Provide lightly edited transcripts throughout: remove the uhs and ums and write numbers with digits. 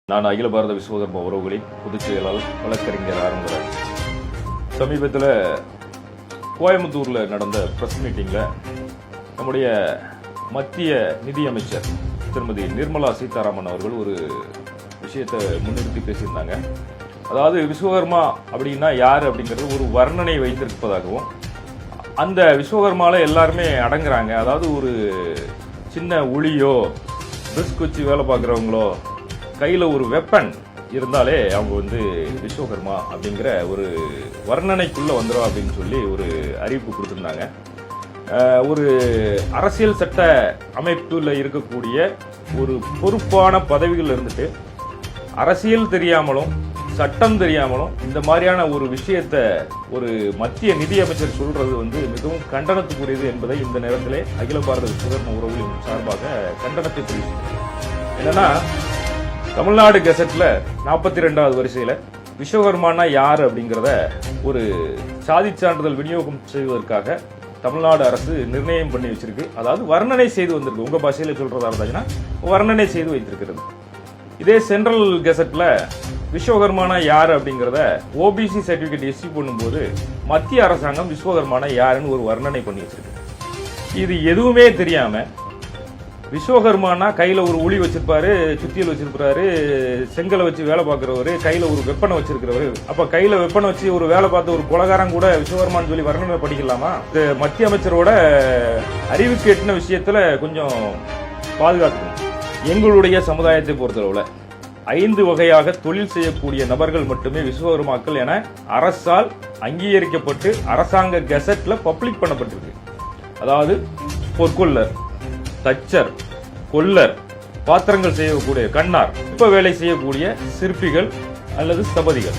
நான் அகில பாரத விஸ்வகர்ம உறவுகளின் பொதுச் செயலாளர் வழக்கறிஞர் ஆரம்பராஜ். சமீபத்தில் கோயம்புத்தூரில் நடந்த பிரஸ் மீட்டிங்கில் நம்முடைய மத்திய நிதியமைச்சர் திருமதி நிர்மலா சீதாராமன் அவர்கள் ஒரு விஷயத்தை முன்னிறுத்தி பேசியிருந்தாங்க. அதாவது விஸ்வகர்மா அப்படின்னா யார் அப்படிங்கிறது ஒரு வர்ணனை வைத்திருப்பதாகவும், அந்த விஸ்வகர்மாவில் எல்லாருமே அடங்குறாங்க. அதாவது ஒரு சின்ன உளியோ பிரிஸ்க் வச்சு வேலை பார்க்குறவங்களோ கையில் ஒரு வெப்பன் இருந்தாலே அவங்க விஸ்வகர்மா அப்படிங்கிற ஒரு வர்ணனைக்குள்ளே வந்துடும் அப்படின்னு சொல்லி ஒரு அறிவிப்பு கொடுத்துருந்தாங்க. ஒரு அரசியல் சட்ட அமைப்பில் இருக்கக்கூடிய ஒரு பொறுப்பான பதவிகள் இருந்துட்டு அரசியல் தெரியாமலும் சட்டம் தெரியாமலும் இந்த மாதிரியான ஒரு விஷயத்தை ஒரு மத்திய நிதியமைச்சர் சொல்றது மிகவும் கண்டனத்துக்குரியது என்பதை இந்த நேரத்திலே அகில பாரத விஸ்வகர்ம உறவுகளின் சார்பாக கண்டனத்தை தெரிவிக்கிறேன். என்னன்னா, தமிழ்நாடு கெசட்ல 42வது வரிசையில விஸ்வகர்மானா யார் அப்படிங்கிறத ஒரு சாதி சான்றிதழ் விநியோகம் செய்வதற்காக தமிழ்நாடு அரசு நிர்ணயம் பண்ணி வச்சிருக்கு. அதாவது வர்ணனை செய்து வந்திருக்கு. உங்க பாஷையில சொல்றதா இருந்தாச்சுன்னா வர்ணனை செய்து வைத்திருக்கிறது. இதே சென்ட்ரல் கெசட்ல விஸ்வகர்மானா யார் அப்படிங்கிறத ஓபிசி சர்டிபிகேட் இஷ்யூ பண்ணும்போது மத்திய அரசாங்கம் விஸ்வகர்மானா யாருன்னு ஒரு வர்ணனை பண்ணி வச்சிருக்கு. இது எதுவுமே தெரியாம விஸ்வகர்மானா கையில ஒரு உளி வச்சிருப்பாரு, சுத்தியல் வச்சிருப்பாரு, செங்கலை வச்சு வேலை பார்க்கிறவரு, கையில ஒரு வெப்பனை வச்சிருக்கிறவரு. அப்ப கையில வெப்பனை வச்சு ஒரு வேலை பார்த்த ஒரு கொலகாரம் கூட விஸ்வகர்மான்னு சொல்லி வர்ணனை படிக்கலாமா? மத்திய அமைச்சரோட அறிவுக்கு எட்டின விஷயத்துல கொஞ்சம் பாதுகாக்கணும். எங்களுடைய சமுதாயத்தை பொறுத்தளவுல 5 வகையாக தொழில் செய்யக்கூடிய நபர்கள் மட்டுமே விஸ்வகர்மாக்கள் என அரசால் அங்கீகரிக்கப்பட்டு அரசாங்க கெசட்ல பப்ளிக் பண்ணப்பட்டிருக்கு. அதாவது பொற்கொள்ளர், தச்சர், கொல்லர், பாத்திரங்கள் செய்யக்கூடிய கண்ணார், சிற்ப வேலை செய்யக்கூடிய சிற்பிகள் அல்லது ஸ்தபதிகள்,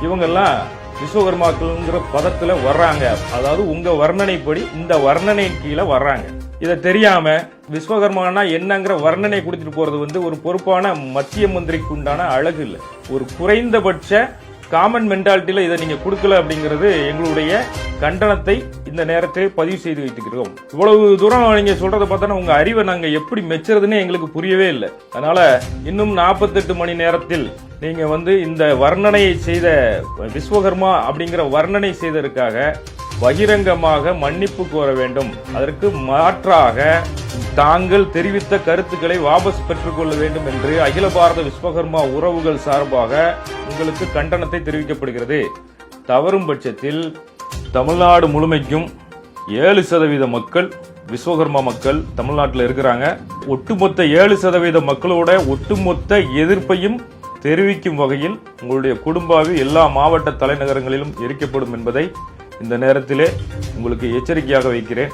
இவங்கெல்லாம் விஸ்வகர்மாக்கள்ங்கிற பதத்துல வர்றாங்க. அதாவது உங்க வர்ணனைப்படி இந்த வர்ணனை கீழே வர்றாங்க. இதை தெரியாம விஸ்வகர்மானா என்னங்கிற வர்ணனை கொடுத்துட்டு போறது ஒரு பொறுப்பான மத்திய மந்திரிக்கு உண்டான அழகு இல்லை. ஒரு குறைந்தபட்ச காமன் மென்டாலிட்டியில இதை நீங்க கொடுக்கல அப்படிங்கிறது எங்களுடைய கண்டனத்தை இந்த நேரத்தை பதிவு செய்து வைத்துக்கிறோம். இவ்வளவு தூரம் நீங்க சொல்றதை பார்த்தா உங்க அறிவை நாங்க எப்படி மெச்சுறதுன்னு எங்களுக்கு புரியவே இல்லை. அதனால இன்னும் 48 மணி நேரத்தில் நீங்க இந்த வர்ணனையை செய்த விஸ்வகர்மா அப்படிங்கிற வர்ணனை செய்ததற்காக பகிரங்கமாக மன்னிப்பு கோர வேண்டும். அதற்கு மாற்றாக தாங்கள் தெரிவித்த கருத்துக்களை வாபஸ் பெற்றுக்கொள்ள வேண்டும் என்று அகில பாரத விஸ்வகர்மா உறவுகள் சார்பாக உங்களுக்கு கண்டனத்தை தெரிவிக்கப்படுகிறது. தவறும் பட்சத்தில் தமிழ்நாடு முழுமைக்கும் 7% மக்கள் விஸ்வகர்மா மக்கள் தமிழ்நாட்டில் இருக்கிறாங்க. ஒட்டுமொத்த 7% மக்களோட ஒட்டுமொத்த எதிர்ப்பையும் தெரிவிக்கும் வகையில் உங்களுடைய குடும்பாவி எல்லா மாவட்ட தலைநகரங்களிலும் எரிக்கப்படும் என்பதை இந்த நேரத்திலே உங்களுக்கு எச்சரிக்கையாக வைக்கிறேன்.